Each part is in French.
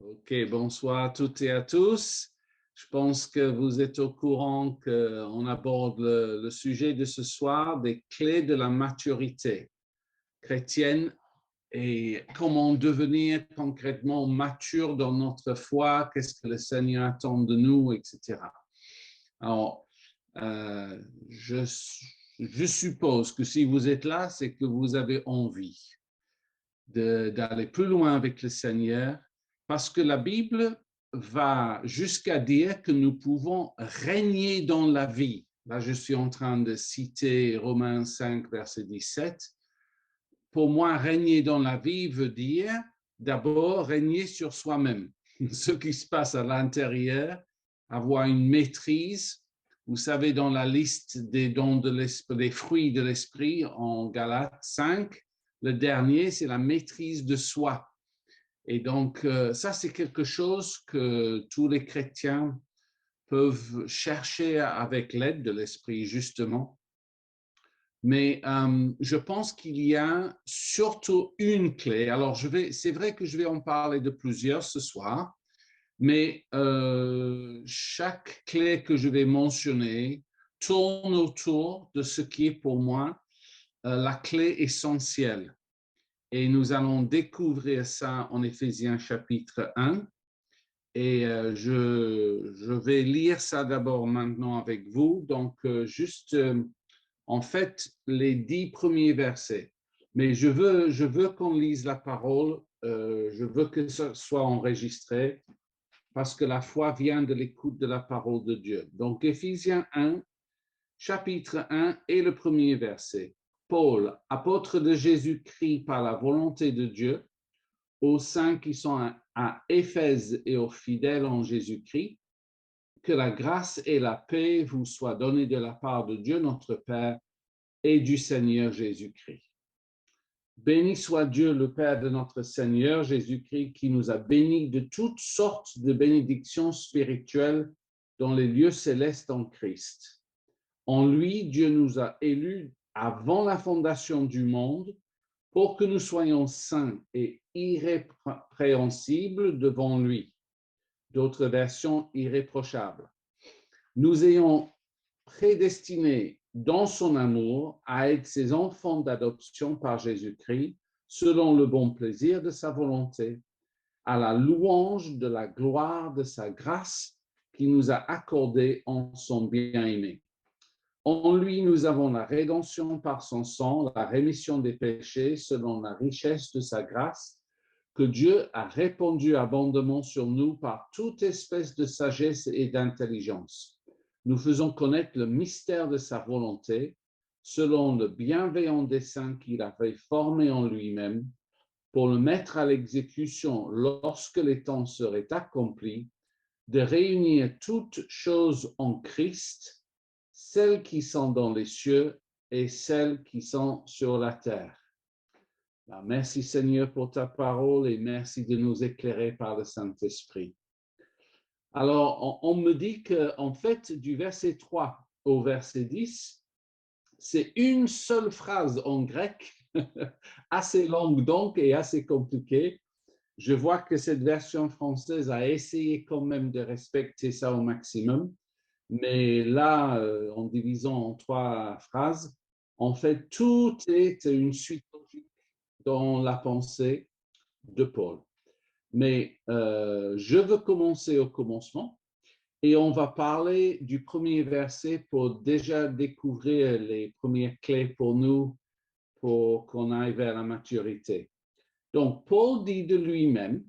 Ok, bonsoir à toutes et à tous. Je pense que vous êtes au courant qu'on aborde le sujet de ce soir, des clés de la maturité chrétienne et comment devenir concrètement mature dans notre foi, qu'est-ce que le Seigneur attend de nous, etc. Alors, euh, je, je suppose que si vous êtes là, c'est que vous avez envie d'aller plus loin avec le Seigneur, parce que la Bible va jusqu'à dire que nous pouvons régner dans la vie. Là, je suis en train de citer Romains 5, verset 17. Pour moi, régner dans la vie veut dire d'abord régner sur soi-même, ce qui se passe à l'intérieur, avoir une maîtrise. Vous savez, dans la liste des dons de l'esprit, des fruits de l'esprit en Galates 5, le dernier, c'est la maîtrise de soi. Et donc, ça, c'est quelque chose que tous les chrétiens peuvent chercher avec l'aide de l'esprit, justement. Mais je pense qu'il y a surtout une clé. Alors, c'est vrai que je vais en parler de plusieurs ce soir, mais chaque clé que je vais mentionner tourne autour de ce qui est pour moi la clé essentielle. Et nous allons découvrir ça en Éphésiens chapitre 1. Et je vais lire ça d'abord maintenant avec vous. Donc, juste, en fait, les 10 premiers versets. Mais je veux qu'on lise la parole. Je veux que ça soit enregistré parce que la foi vient de l'écoute de la parole de Dieu. Donc, Éphésiens 1, chapitre 1 et le premier verset. Paul, apôtre de Jésus-Christ par la volonté de Dieu, aux saints qui sont à Éphèse et aux fidèles en Jésus-Christ, que la grâce et la paix vous soient données de la part de Dieu notre Père et du Seigneur Jésus-Christ. Béni soit Dieu, le Père de notre Seigneur Jésus-Christ, qui nous a bénis de toutes sortes de bénédictions spirituelles dans les lieux célestes en Christ. En lui, Dieu nous a élus avant la fondation du monde pour que nous soyons saints et irrépréhensibles devant lui. D'autres versions, irréprochables. Nous ayons prédestinés dans son amour à être ses enfants d'adoption par Jésus-Christ, selon le bon plaisir de sa volonté, à la louange de la gloire de sa grâce qui nous a accordé en son bien-aimé. En lui, nous avons la rédemption par son sang, la rémission des péchés selon la richesse de sa grâce, que Dieu a répandue abondamment sur nous par toute espèce de sagesse et d'intelligence. Nous faisons connaître le mystère de sa volonté, selon le bienveillant dessein qu'il avait formé en lui-même, pour le mettre à l'exécution lorsque les temps seraient accomplis, de réunir toutes choses en Christ, celles qui sont dans les cieux et celles qui sont sur la terre. Alors, merci Seigneur pour ta parole et merci de nous éclairer par le Saint-Esprit. Alors, on me dit qu'en fait, du verset 3 au verset 10, c'est une seule phrase en grec, assez longue donc et assez compliquée. Je vois que cette version française a essayé quand même de respecter ça au maximum. Mais là, en divisant en 3 phrases, en fait, tout est une suite logique dans la pensée de Paul. Mais je veux commencer au commencement et on va parler du premier verset pour déjà découvrir les premières clés pour nous pour qu'on aille vers la maturité. Donc, Paul dit de lui-même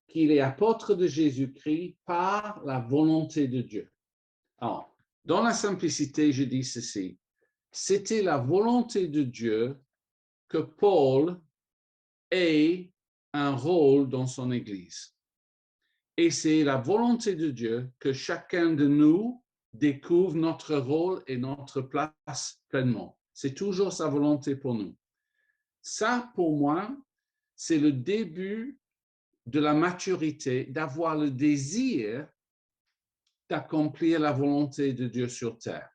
qu'il est apôtre de Jésus-Christ par la volonté de Dieu. Alors, dans la simplicité, je dis ceci. C'était la volonté de Dieu que Paul ait un rôle dans son Église. Et c'est la volonté de Dieu que chacun de nous découvre notre rôle et notre place pleinement. C'est toujours sa volonté pour nous. Ça, pour moi, c'est le début de la maturité, d'avoir le désir d'accomplir la volonté de Dieu sur terre.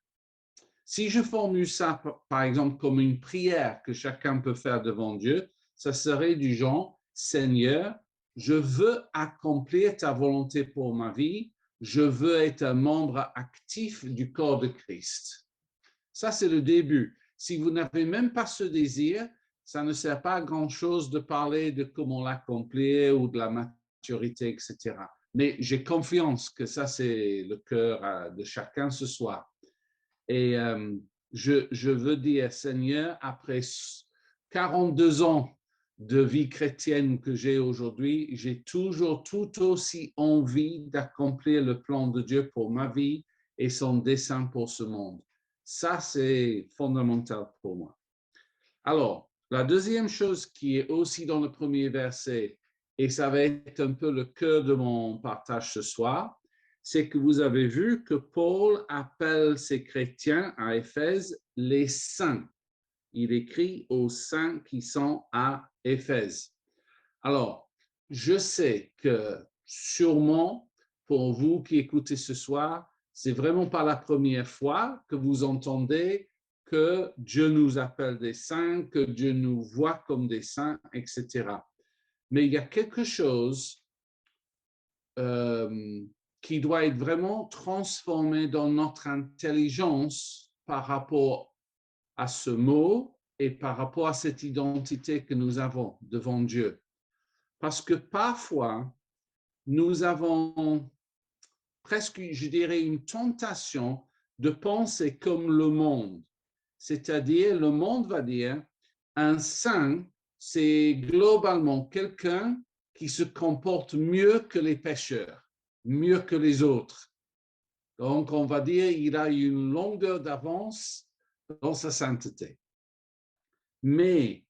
Si je formule ça, par exemple, comme une prière que chacun peut faire devant Dieu, ça serait du genre, Seigneur, je veux accomplir ta volonté pour ma vie, je veux être un membre actif du corps de Christ. Ça, c'est le début. Si vous n'avez même pas ce désir, ça ne sert pas à grand-chose de parler de comment l'accomplir ou de la maturité, etc. Mais j'ai confiance que ça, c'est le cœur de chacun ce soir. Et je veux dire, Seigneur, après 42 ans de vie chrétienne que j'ai aujourd'hui, j'ai toujours tout aussi envie d'accomplir le plan de Dieu pour ma vie et son dessein pour ce monde. Ça, c'est fondamental pour moi. Alors, la deuxième chose qui est aussi dans le premier verset, et ça va être un peu le cœur de mon partage ce soir, c'est que vous avez vu que Paul appelle ces chrétiens à Éphèse les saints. Il écrit aux saints qui sont à Éphèse. Alors, je sais que sûrement, pour vous qui écoutez ce soir, c'est vraiment pas la première fois que vous entendez que Dieu nous appelle des saints, que Dieu nous voit comme des saints, etc. Mais il y a quelque chose qui doit être vraiment transformé dans notre intelligence par rapport à ce mot et par rapport à cette identité que nous avons devant Dieu. Parce que parfois, nous avons presque, je dirais, une tentation de penser comme le monde. C'est-à-dire, le monde va dire, un saint, c'est globalement quelqu'un qui se comporte mieux que les pécheurs, mieux que les autres. Donc, on va dire, il a une longueur d'avance dans sa sainteté. Mais,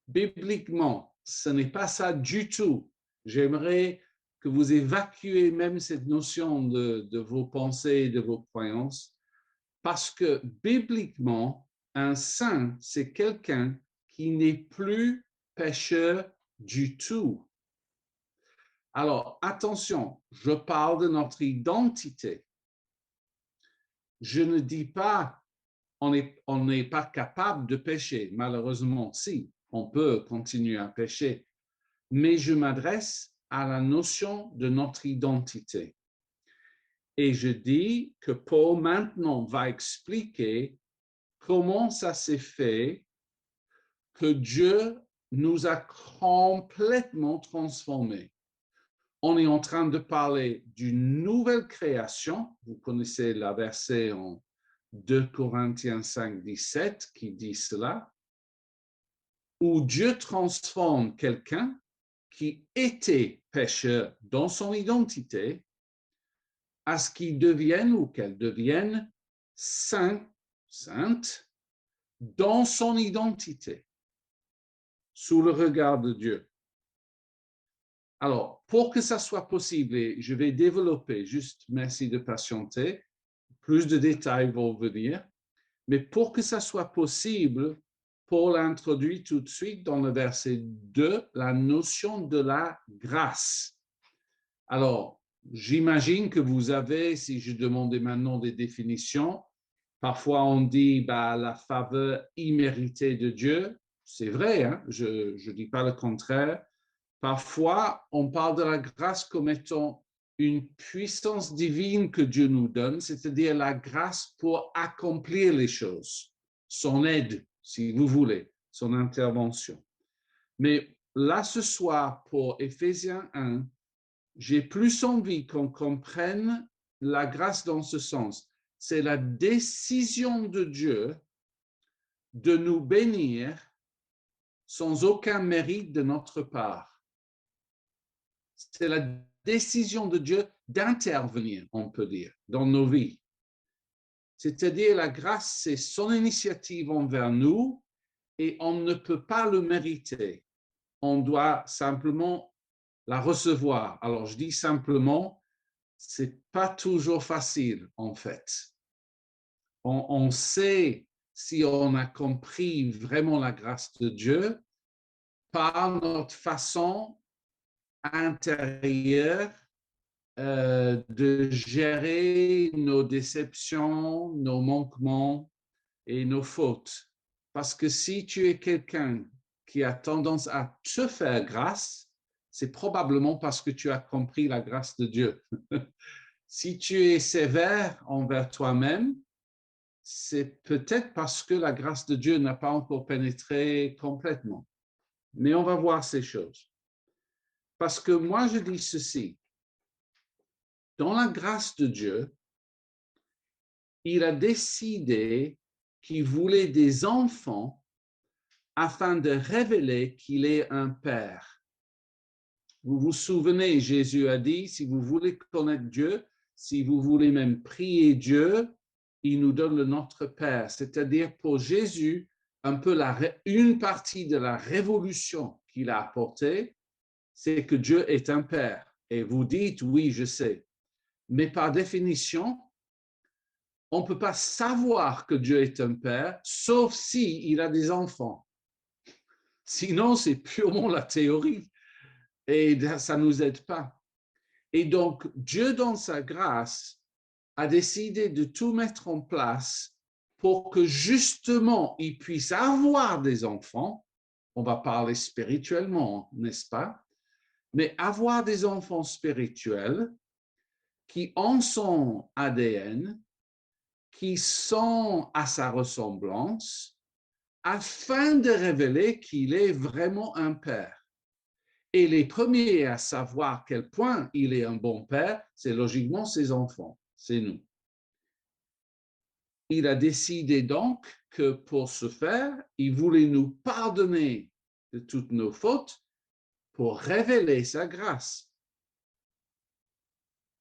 bibliquement, ce n'est pas ça du tout. J'aimerais que vous évacuez même cette notion de vos pensées et de vos croyances, parce que bibliquement, un saint, c'est quelqu'un qui n'est plus pécheur du tout. Alors, attention, je parle de notre identité. Je ne dis pas on n'est pas capable de pécher. Malheureusement, si, on peut continuer à pécher. Mais je m'adresse à la notion de notre identité. Et je dis que Paul maintenant va expliquer comment ça s'est fait que Dieu nous a complètement transformés. On est en train de parler d'une nouvelle création. Vous connaissez la verset en 2 Corinthiens 5, 17 qui dit cela, où Dieu transforme quelqu'un qui était pécheur dans son identité à ce qu'il devienne ou qu'elle devienne saint, sainte dans son identité, sous le regard de Dieu. Alors, pour que ça soit possible, et je vais développer, juste merci de patienter, plus de détails vont venir, mais pour que ça soit possible, Paul introduit tout de suite dans le verset 2 la notion de la grâce. Alors, j'imagine que vous avez, si je demandais maintenant des définitions, parfois on dit la faveur imméritée de Dieu. C'est vrai, hein? Je ne dis pas le contraire. Parfois, on parle de la grâce comme étant une puissance divine que Dieu nous donne, c'est-à-dire la grâce pour accomplir les choses, son aide, si vous voulez, son intervention. Mais là, ce soir, pour Éphésiens 1, j'ai plus envie qu'on comprenne la grâce dans ce sens. C'est la décision de Dieu de nous bénir sans aucun mérite de notre part. C'est la décision de Dieu d'intervenir, on peut dire, dans nos vies. C'est-à-dire la grâce, c'est son initiative envers nous et on ne peut pas le mériter. On doit simplement la recevoir. Alors, je dis simplement, c'est pas toujours facile, en fait. On sait si on a compris vraiment la grâce de Dieu par notre façon intérieure de gérer nos déceptions, nos manquements et nos fautes. Parce que si tu es quelqu'un qui a tendance à te faire grâce, c'est probablement parce que tu as compris la grâce de Dieu. Si tu es sévère envers toi-même, c'est peut-être parce que la grâce de Dieu n'a pas encore pénétré complètement. Mais on va voir ces choses. Parce que moi, je dis ceci. Dans la grâce de Dieu, il a décidé qu'il voulait des enfants afin de révéler qu'il est un père. Vous vous souvenez, Jésus a dit, si vous voulez connaître Dieu, si vous voulez même prier Dieu, il nous donne le Notre Père. C'est-à-dire pour Jésus, un peu une partie de la révolution qu'il a apportée, c'est que Dieu est un père. Et vous dites, oui, je sais. Mais par définition, on ne peut pas savoir que Dieu est un père, sauf s'il a des enfants. Sinon, c'est purement la théorie. Et ça ne nous aide pas. Et donc, Dieu, dans sa grâce, a décidé de tout mettre en place pour que justement, il puisse avoir des enfants. On va parler spirituellement, n'est-ce pas? Mais avoir des enfants spirituels qui ont son ADN, qui sont à sa ressemblance, afin de révéler qu'il est vraiment un père. Et les premiers à savoir quel point il est un bon père, c'est logiquement ses enfants, c'est nous. Il a décidé donc que pour ce faire, il voulait nous pardonner de toutes nos fautes pour révéler sa grâce.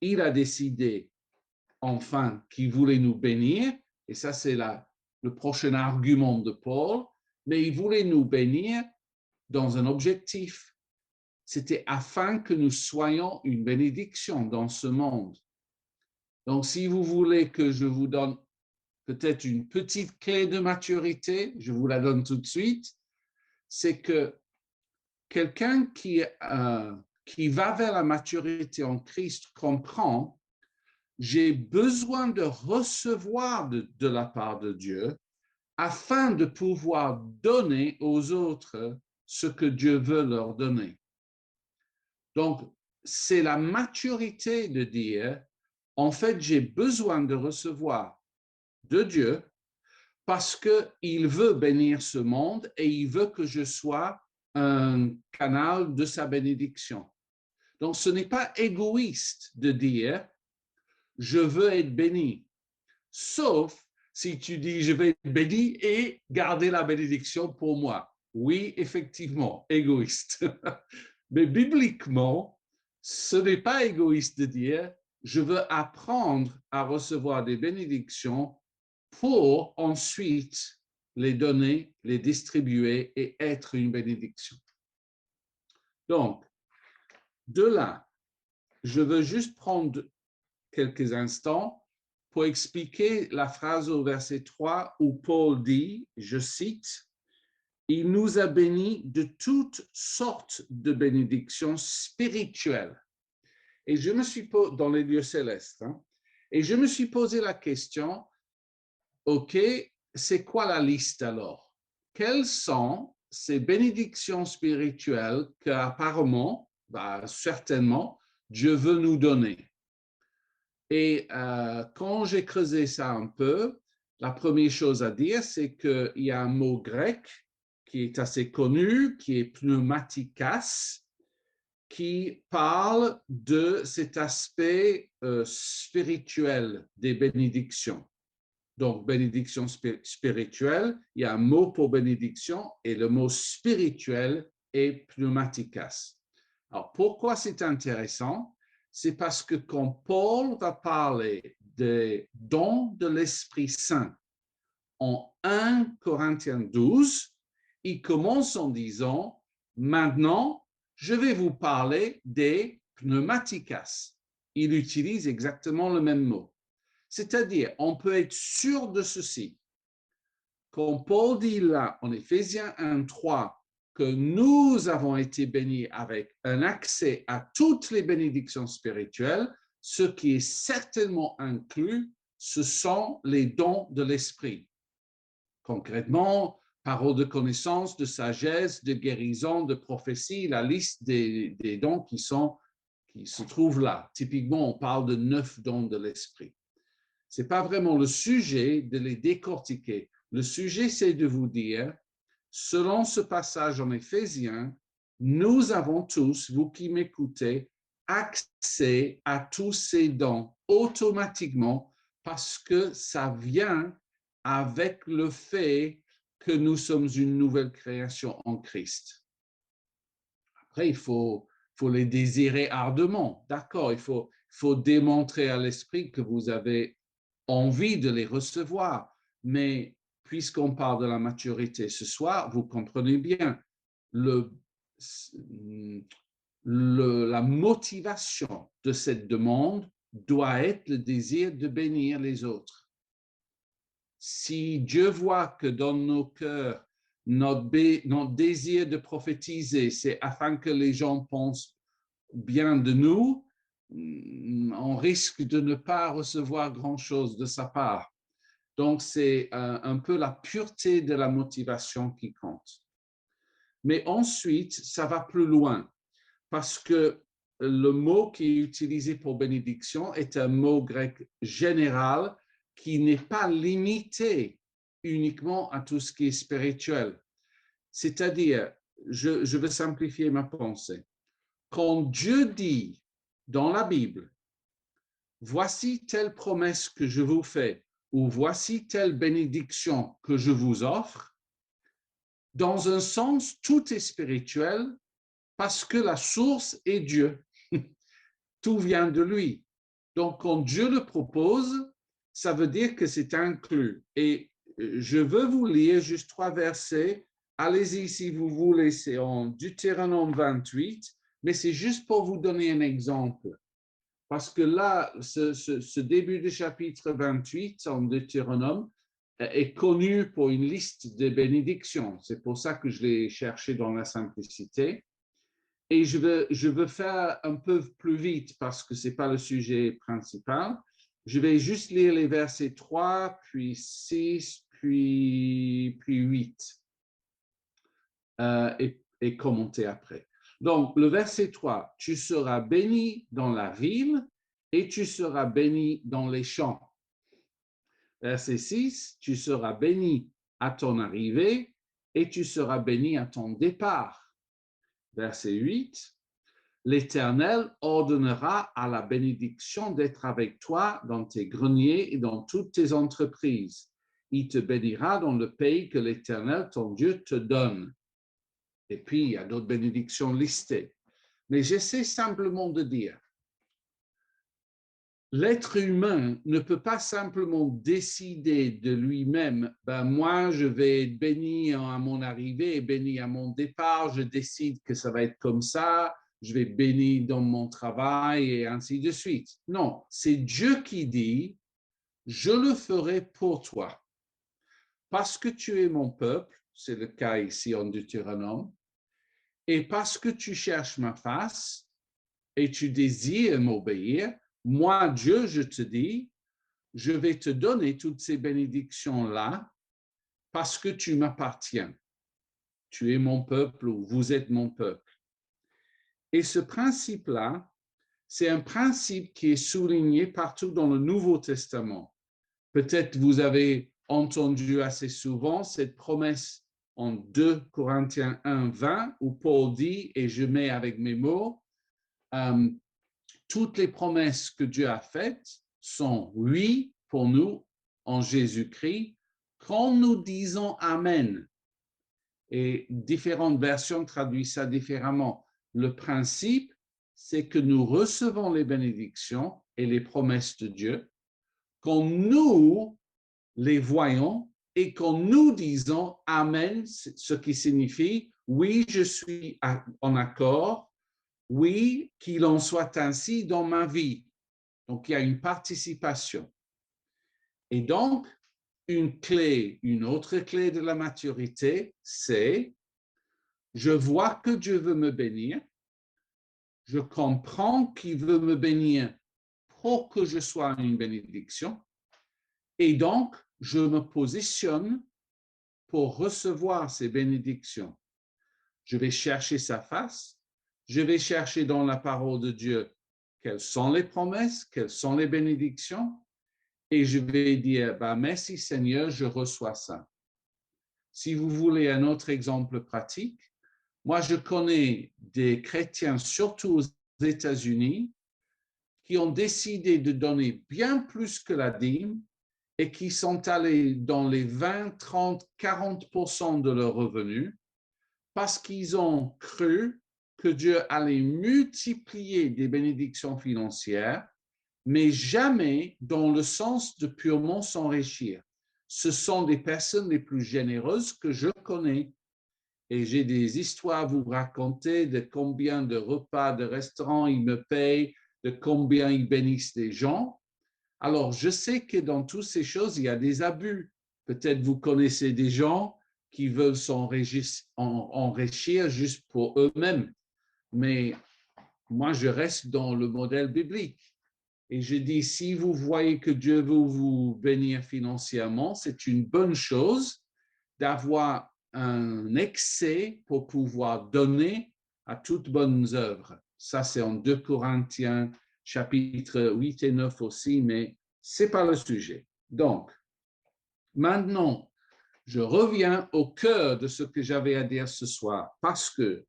Il a décidé enfin qu'il voulait nous bénir, et ça c'est le prochain argument de Paul, mais il voulait nous bénir dans un objectif. C'était afin que nous soyons une bénédiction dans ce monde. Donc, si vous voulez que je vous donne peut-être une petite clé de maturité, je vous la donne tout de suite, c'est que quelqu'un qui va vers la maturité en Christ comprend, j'ai besoin de recevoir de la part de Dieu afin de pouvoir donner aux autres ce que Dieu veut leur donner. Donc, c'est la maturité de dire, en fait, j'ai besoin de recevoir de Dieu parce qu'il veut bénir ce monde et il veut que je sois un canal de sa bénédiction. Donc, ce n'est pas égoïste de dire, je veux être béni, sauf si tu dis, je vais être béni et garder la bénédiction pour moi. Oui, effectivement, égoïste. Mais bibliquement, ce n'est pas égoïste de dire, je veux apprendre à recevoir des bénédictions pour ensuite les donner, les distribuer et être une bénédiction. Donc, de là, je veux juste prendre quelques instants pour expliquer la phrase au verset 3 où Paul dit, je cite, « Il nous a bénis de toutes sortes de bénédictions spirituelles. » Et je me suis posé dans les lieux célestes, et je me suis posé la question, OK, c'est quoi la liste alors? Quelles sont ces bénédictions spirituelles qu'apparemment, certainement, Dieu veut nous donner? Et quand j'ai creusé ça un peu, la première chose à dire, c'est qu'il y a un mot grec qui est assez connu, qui est pneumatikas, qui parle de cet aspect spirituel des bénédictions. Donc, bénédiction spirituelle, il y a un mot pour bénédiction et le mot spirituel est pneumatikas. Alors, pourquoi c'est intéressant? C'est parce que quand Paul va parler des dons de l'Esprit Saint en 1 Corinthiens 12, il commence en disant, maintenant, je vais vous parler des pneumatikas. Il utilise exactement le même mot. C'est-à-dire, on peut être sûr de ceci. Quand Paul dit là, en Éphésiens 1:3, que nous avons été bénis avec un accès à toutes les bénédictions spirituelles, ce qui est certainement inclus, ce sont les dons de l'esprit. Concrètement, paroles de connaissance, de sagesse, de guérison, de prophétie, la liste des dons qui se trouvent là. Typiquement, on parle de 9 dons de l'esprit. Ce n'est pas vraiment le sujet de les décortiquer. Le sujet, c'est de vous dire, selon ce passage en Éphésiens, nous avons tous, vous qui m'écoutez, accès à tous ces dons automatiquement parce que ça vient avec le fait que nous sommes une nouvelle création en Christ. Après, il faut les désirer ardemment. D'accord, il faut démontrer à l'esprit que vous avez envie de les recevoir. Mais puisqu'on parle de la maturité ce soir, vous comprenez bien, la motivation de cette demande doit être le désir de bénir les autres. Si Dieu voit que dans nos cœurs, notre désir de prophétiser, c'est afin que les gens pensent bien de nous, on risque de ne pas recevoir grand-chose de sa part. Donc, c'est un peu la pureté de la motivation qui compte. Mais ensuite, ça va plus loin parce que le mot qui est utilisé pour bénédiction est un mot grec général qui n'est pas limité uniquement à tout ce qui est spirituel. C'est-à-dire, je vais simplifier ma pensée. Quand Dieu dit dans la Bible, voici telle promesse que je vous fais, ou voici telle bénédiction que je vous offre, dans un sens, tout est spirituel parce que la source est Dieu. Tout vient de lui. Donc, quand Dieu le propose, ça veut dire que c'est inclus. Et je veux vous lire juste 3 versets. Allez-y si vous voulez, c'est en Deutéronome 28, mais c'est juste pour vous donner un exemple. Parce que là, ce début du chapitre 28 en Deutéronome est connu pour une liste de bénédictions. C'est pour ça que je l'ai cherché dans la simplicité. Et je veux faire un peu plus vite parce que ce n'est pas le sujet principal. Je vais juste lire les versets 3, puis 6, puis 8 et commenter après. Donc, le verset 3, tu seras béni dans la ville et tu seras béni dans les champs. Verset 6, tu seras béni à ton arrivée et tu seras béni à ton départ. Verset 8, l'Éternel ordonnera à la bénédiction d'être avec toi dans tes greniers et dans toutes tes entreprises. Il te bénira dans le pays que l'Éternel, ton Dieu, te donne. Et puis, il y a d'autres bénédictions listées. Mais j'essaie simplement de dire, l'être humain ne peut pas simplement décider de lui-même, ben moi, je vais être béni à mon arrivée et béni à mon départ, je décide que ça va être comme ça, je vais être béni dans mon travail et ainsi de suite. Non, c'est Dieu qui dit, je le ferai pour toi. Parce que tu es mon peuple, c'est le cas ici en Deutéronome, et parce que tu cherches ma face et tu désires m'obéir, moi, Dieu, je te dis, je vais te donner toutes ces bénédictions-là parce que tu m'appartiens. Tu es mon peuple ou vous êtes mon peuple. Et ce principe-là, c'est un principe qui est souligné partout dans le Nouveau Testament. Peut-être vous avez entendu assez souvent cette promesse en 2 Corinthiens 1, 20, où Paul dit, et je mets avec mes mots, toutes les promesses que Dieu a faites sont oui pour nous en Jésus-Christ quand nous disons Amen. Et différentes versions traduisent ça différemment. Le principe, c'est que nous recevons les bénédictions et les promesses de Dieu quand nous les voyons et quand nous disons Amen, ce qui signifie oui, je suis en accord, oui, qu'il en soit ainsi dans ma vie. Donc, il y a une participation. Et donc, une autre clé de la maturité, c'est je vois que Dieu veut me bénir, je comprends qu'il veut me bénir pour que je sois une bénédiction, et donc, je me positionne pour recevoir ces bénédictions. Je vais chercher sa face, je vais chercher dans la parole de Dieu quelles sont les promesses, quelles sont les bénédictions, et je vais dire, bah, merci Seigneur, je reçois ça. Si vous voulez un autre exemple pratique, moi je connais des chrétiens, surtout aux États-Unis, qui ont décidé de donner bien plus que la dîme et qui sont allés dans les 20, 30, 40% de leurs revenus parce qu'ils ont cru que Dieu allait multiplier des bénédictions financières, mais jamais dans le sens de purement s'enrichir. Ce sont des personnes les plus généreuses que je connais. Et j'ai des histoires à vous raconter de combien de repas, de restaurants ils me payent, de combien ils bénissent les gens. Alors, je sais que dans toutes ces choses, il y a des abus. Peut-être vous connaissez des gens qui veulent s'enrichir juste pour eux-mêmes. Mais moi, je reste dans le modèle biblique. Et je dis, si vous voyez que Dieu veut vous bénir financièrement, c'est une bonne chose d'avoir un excès pour pouvoir donner à toutes bonnes œuvres. Ça, c'est en 2 Corinthiens, chapitre 8 et 9 aussi, mais ce n'est pas le sujet. Donc, maintenant, je reviens au cœur de ce que j'avais à dire ce soir, parce que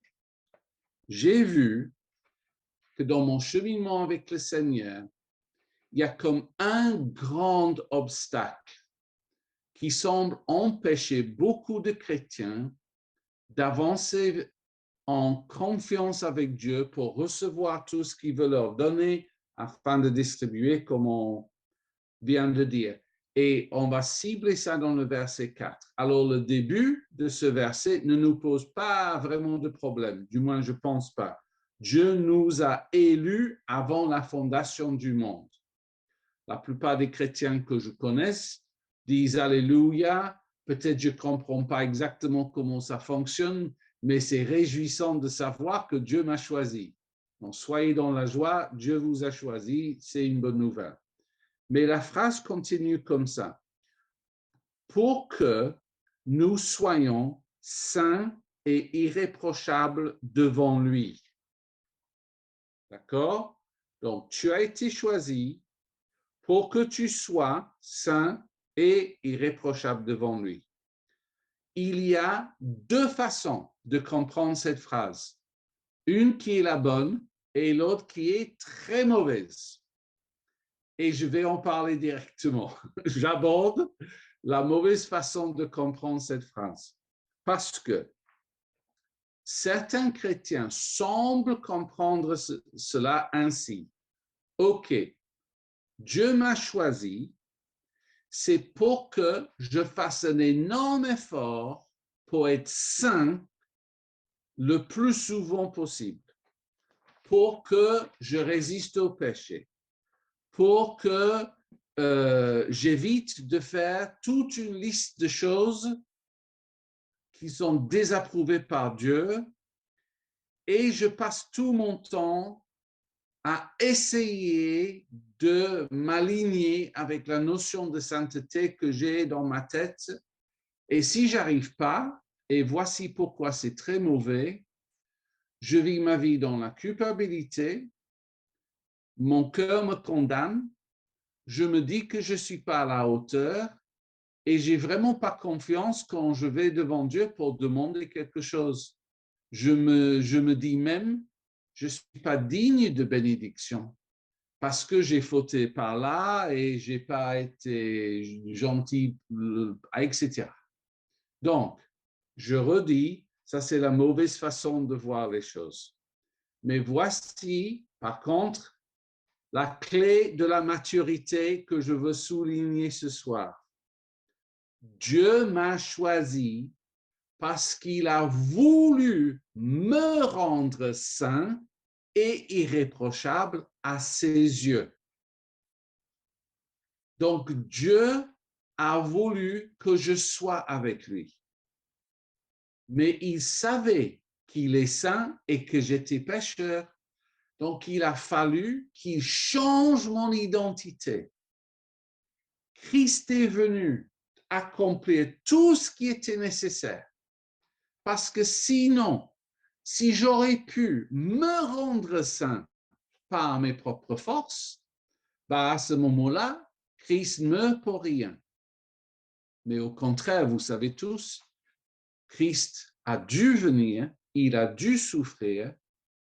j'ai vu que dans mon cheminement avec le Seigneur, il y a comme un grand obstacle qui semble empêcher beaucoup de chrétiens d'avancer en confiance avec Dieu pour recevoir tout ce qu'il veut leur donner afin de distribuer, comme on vient de dire. Et on va cibler ça dans le verset 4. Alors, le début de ce verset ne nous pose pas vraiment de problème, du moins je ne pense pas. Dieu nous a élus avant la fondation du monde. La plupart des chrétiens que je connaisse disent Alléluia. Peut-être je ne comprends pas exactement comment ça fonctionne, mais c'est réjouissant de savoir que Dieu m'a choisi. Donc, soyez dans la joie, Dieu vous a choisi, c'est une bonne nouvelle. Mais la phrase continue comme ça. Pour que nous soyons saints et irréprochables devant lui. D'accord? Donc, tu as été choisi pour que tu sois saint et irréprochable devant lui. Il y a deux façons de comprendre cette phrase. Une qui est la bonne et l'autre qui est très mauvaise. Et je vais en parler directement. J'aborde la mauvaise façon de comprendre cette phrase. Parce que certains chrétiens semblent comprendre cela ainsi. OK, Dieu m'a choisi, c'est pour que je fasse un énorme effort pour être saint le plus souvent possible, pour que je résiste au péché, pour que j'évite de faire toute une liste de choses qui sont désapprouvées par Dieu et je passe tout mon temps à essayer de m'aligner avec la notion de sainteté que j'ai dans ma tête. Et si je n'arrive pas, et voici pourquoi c'est très mauvais, je vis ma vie dans la culpabilité, mon cœur me condamne, je me dis que je ne suis pas à la hauteur et je n'ai vraiment pas confiance quand je vais devant Dieu pour demander quelque chose. Je me dis même, je ne suis pas digne de bénédiction parce que j'ai fauté par là et je n'ai pas été gentil, etc. Donc, je redis, ça c'est la mauvaise façon de voir les choses. Mais voici, par contre, la clé de la maturité que je veux souligner ce soir. Dieu m'a choisi parce qu'il a voulu me rendre saint et irréprochable à ses yeux. Donc, Dieu a voulu que je sois avec lui. Mais il savait qu'il est saint et que j'étais pécheur. Donc, il a fallu qu'il change mon identité. Christ est venu accomplir tout ce qui était nécessaire. Parce que sinon, si j'aurais pu me rendre saint par mes propres forces, à ce moment-là, Christ ne meurt pour rien. Mais au contraire, vous savez tous, Christ a dû venir, il a dû souffrir,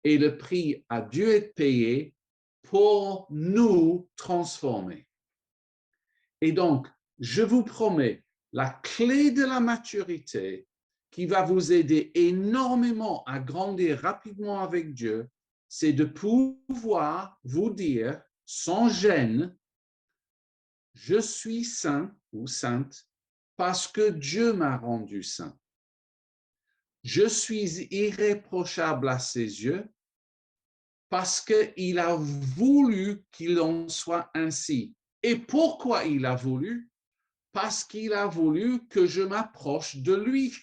et le prix a dû être payé pour nous transformer. Et donc, je vous promets, la clé de la maturité qui va vous aider énormément à grandir rapidement avec Dieu, c'est de pouvoir vous dire sans gêne, je suis saint ou sainte parce que Dieu m'a rendu saint. Je suis irréprochable à ses yeux parce qu'il a voulu qu'il en soit ainsi. Et pourquoi il a voulu? Parce qu'il a voulu que je m'approche de lui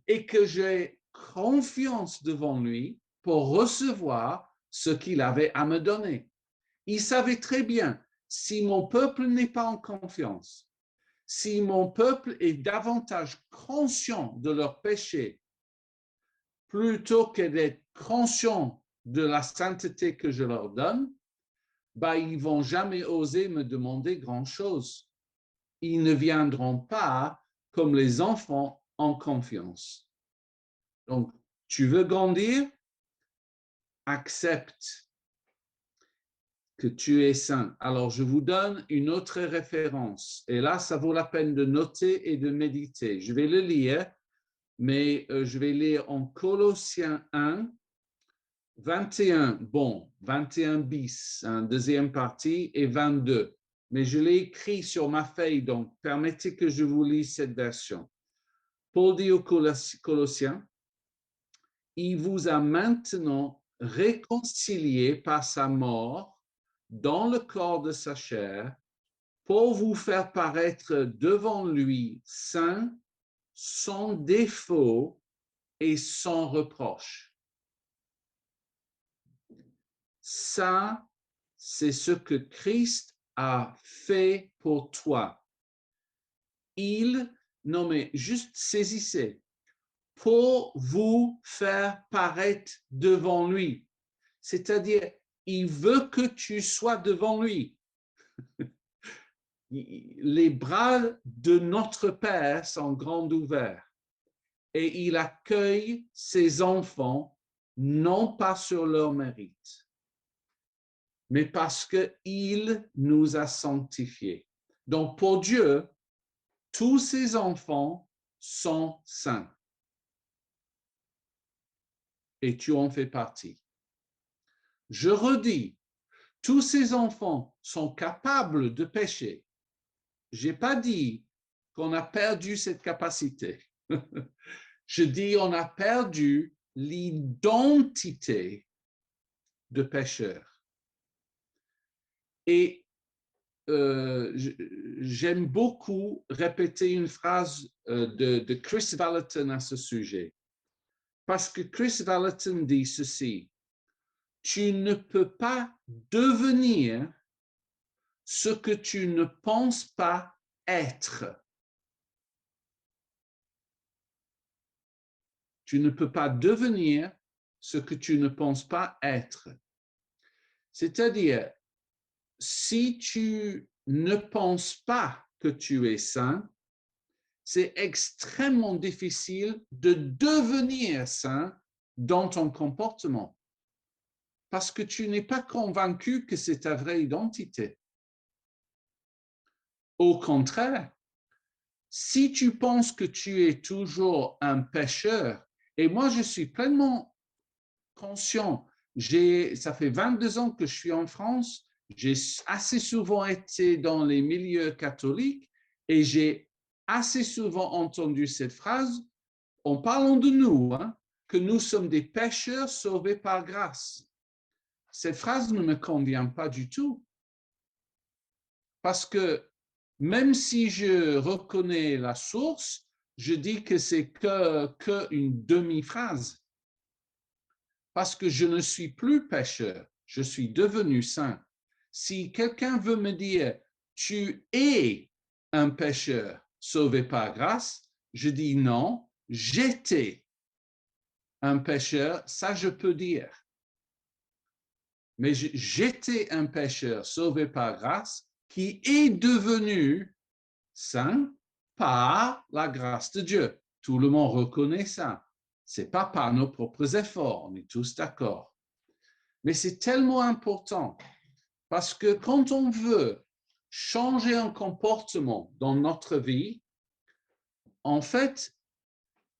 et que j'ai confiance devant lui pour recevoir ce qu'il avait à me donner. Il savait très bien, si mon peuple n'est pas en confiance, si mon peuple est davantage conscient de leur péché, plutôt que d'être conscient de la sainteté que je leur donne, ils ne vont jamais oser me demander grand-chose. Ils ne viendront pas comme les enfants en confiance. Donc, tu veux grandir? Accepte que tu es saint. Alors, je vous donne une autre référence. Et là, ça vaut la peine de noter et de méditer. Je vais le lire, mais je vais lire en Colossiens 1, 21, 21 bis, deuxième partie, et 22. Mais je l'ai écrit sur ma feuille, donc permettez que je vous lise cette version. Paul dit aux Colossiens, il vous a maintenant réconcilié par sa mort dans le corps de sa chair pour vous faire paraître devant lui saint, sans défaut et sans reproche. Ça, c'est ce que Christ a fait pour toi. Non mais juste saisissez, pour vous faire paraître devant lui. C'est-à-dire, il veut que tu sois devant lui. Les bras de notre Père sont grands ouverts et il accueille ses enfants non pas sur leur mérite, mais parce qu'il nous a sanctifiés. Donc pour Dieu, tous ses enfants sont saints et tu en fais partie. Je redis, tous ces enfants sont capables de pécher. Je n'ai pas dit qu'on a perdu cette capacité. Je dis on a perdu l'identité de pécheur. Et j'aime beaucoup répéter une phrase de Chris Vallotton à ce sujet. Parce que Chris Vallotton dit ceci, tu ne peux pas devenir ce que tu ne penses pas être. Tu ne peux pas devenir ce que tu ne penses pas être. C'est-à-dire, si tu ne penses pas que tu es saint, c'est extrêmement difficile de devenir saint dans ton comportement parce que tu n'es pas convaincu que c'est ta vraie identité. Au contraire, si tu penses que tu es toujours un pécheur, et moi je suis pleinement conscient, ça fait 22 ans que je suis en France, j'ai assez souvent été dans les milieux catholiques et j'ai assez souvent entendu cette phrase, en parlant de nous, que nous sommes des pécheurs sauvés par grâce. Cette phrase ne me convient pas du tout. Parce que même si je reconnais la source, je dis que c'est qu'une demi-phrase. Parce que je ne suis plus pécheur, je suis devenu saint. Si quelqu'un veut me dire, tu es un pécheur, sauvé par grâce, je dis non, j'étais un pécheur, ça je peux dire. Mais j'étais un pécheur sauvé par grâce qui est devenu saint par la grâce de Dieu. Tout le monde reconnaît ça. Ce n'est pas par nos propres efforts, on est tous d'accord. Mais c'est tellement important parce que quand on veut changer un comportement dans notre vie, en fait,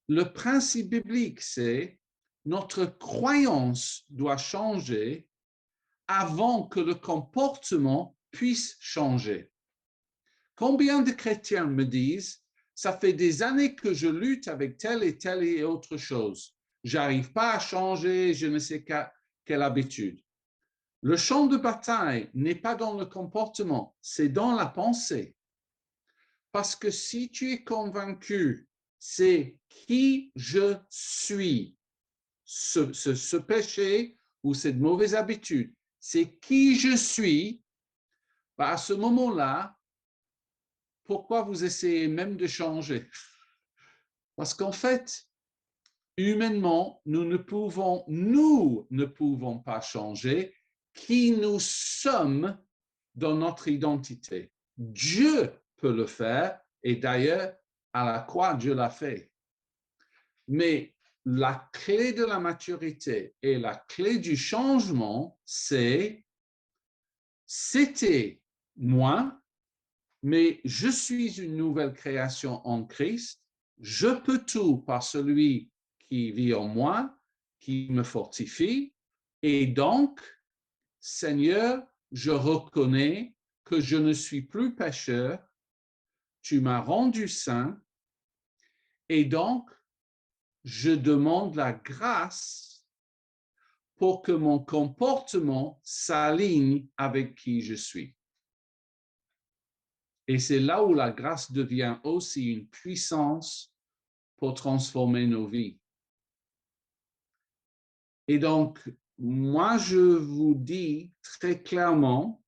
le principe biblique, c'est notre croyance doit changer avant que le comportement puisse changer. Combien de chrétiens me disent, ça fait des années que je lutte avec telle et autre chose. J'arrive pas à changer, je ne sais quelle habitude. Le champ de bataille n'est pas dans le comportement, c'est dans la pensée. Parce que si tu es convaincu, c'est qui je suis, ce péché ou cette mauvaise habitude, c'est qui je suis, bah à ce moment-là, pourquoi vous essayez même de changer? Parce qu'en fait, humainement, nous ne pouvons pas changer qui nous sommes dans notre identité. Dieu peut le faire, et d'ailleurs, à la croix, Dieu l'a fait. Mais la clé de la maturité et la clé du changement, c'était moi, mais je suis une nouvelle création en Christ. Je peux tout par celui qui vit en moi, qui me fortifie. Et donc, Seigneur, je reconnais que je ne suis plus pécheur. Tu m'as rendu saint. Et donc, je demande la grâce pour que mon comportement s'aligne avec qui je suis. Et c'est là où la grâce devient aussi une puissance pour transformer nos vies. Et donc, moi, je vous dis très clairement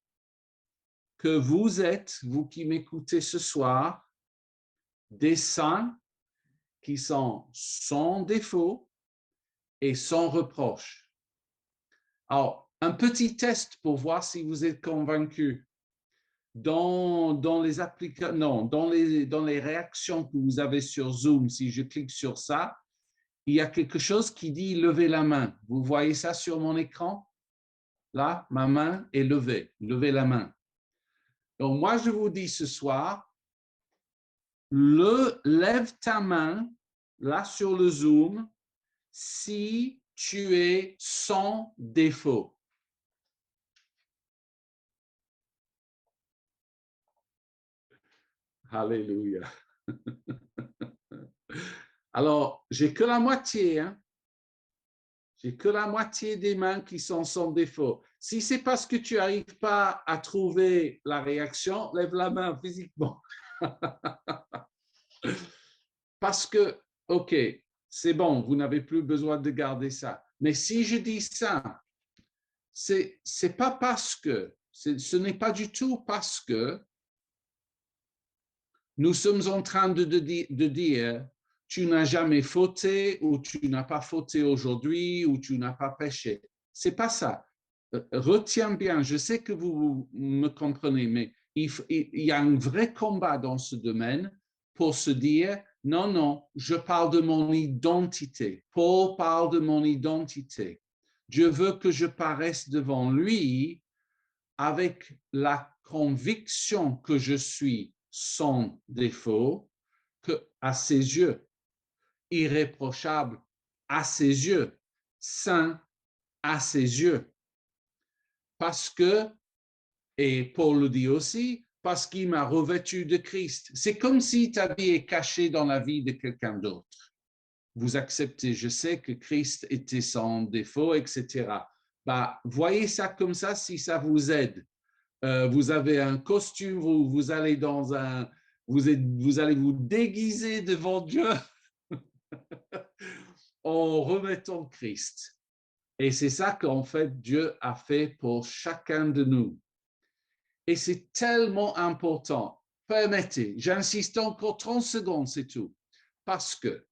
que vous êtes, vous qui m'écoutez ce soir, des saints qui sont sans défaut et sans reproche. Alors, un petit test pour voir si vous êtes convaincu. Dans les applications, non, dans les réactions que vous avez sur Zoom, si je clique sur ça, il y a quelque chose qui dit lever la main. Vous voyez ça sur mon écran? Là, ma main est levée. Levez la main. Donc, moi, je vous dis ce soir, lève ta main, là, sur le Zoom, si tu es sans défaut. Alléluia. Alors, j'ai que la moitié, hein? J'ai que la moitié des mains qui sont sans défaut. Si c'est parce que tu n'arrives pas à trouver la réaction, lève la main physiquement. Parce que, OK, c'est bon, vous n'avez plus besoin de garder ça. Mais si je dis ça, c'est pas parce que, ce n'est pas du tout parce que nous sommes en train de dire tu n'as jamais fauté ou tu n'as pas fauté aujourd'hui ou tu n'as pas péché. C'est pas ça. Retiens bien, je sais que vous me comprenez, mais il y a un vrai combat dans ce domaine pour se dire non, non, je parle de mon identité. Paul parle de mon identité. Dieu veut que je paraisse devant lui avec la conviction que je suis sans défaut, que à ses yeux, irréprochable à ses yeux, saint à ses yeux. Parce que, et Paul le dit aussi, parce qu'il m'a revêtu de Christ. C'est comme si ta vie est cachée dans la vie de quelqu'un d'autre. Vous acceptez, je sais que Christ était sans défaut, etc. Bah, voyez ça comme ça si ça vous aide. Vous avez un costume, vous allez dans vous allez vous déguiser devant Dieu en remettant Christ. Et c'est ça qu'en fait Dieu a fait pour chacun de nous. Et c'est tellement important permettez, j'insiste encore 30 secondes, c'est tout. Parce que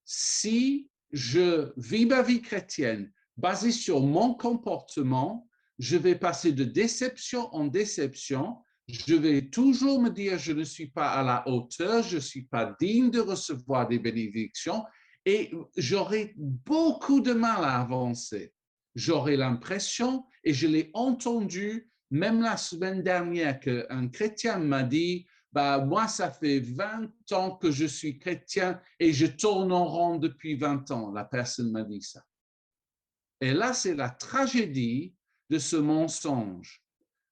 si je vis ma vie chrétienne basée sur mon comportement, je vais passer de déception en déception. Je vais toujours me dire, je ne suis pas à la hauteur, je ne suis pas digne de recevoir des bénédictions et j'aurai beaucoup de mal à avancer. J'aurai l'impression, et je l'ai entendu même la semaine dernière, qu'un chrétien m'a dit, bah, moi, ça fait 20 ans que je suis chrétien et je tourne en rond depuis 20 ans. La personne m'a dit ça. Et là, c'est la tragédie de ce mensonge,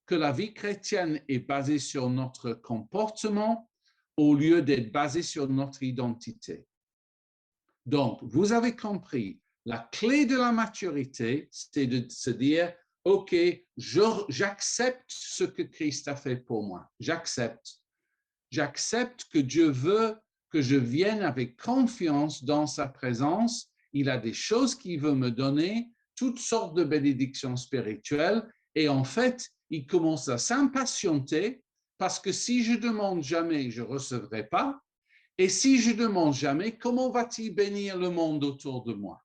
que la vie chrétienne est basée sur notre comportement au lieu d'être basée sur notre identité. Donc, vous avez compris, la clé de la maturité, c'est de se dire, OK, j'accepte ce que Christ a fait pour moi. J'accepte. J'accepte que Dieu veut que je vienne avec confiance dans sa présence. Il a des choses qu'il veut me donner, toutes sortes de bénédictions spirituelles. Et en fait, il commence à s'impatienter parce que si je demande jamais, je ne recevrai pas. Et si je demande jamais, comment va-t-il bénir le monde autour de moi?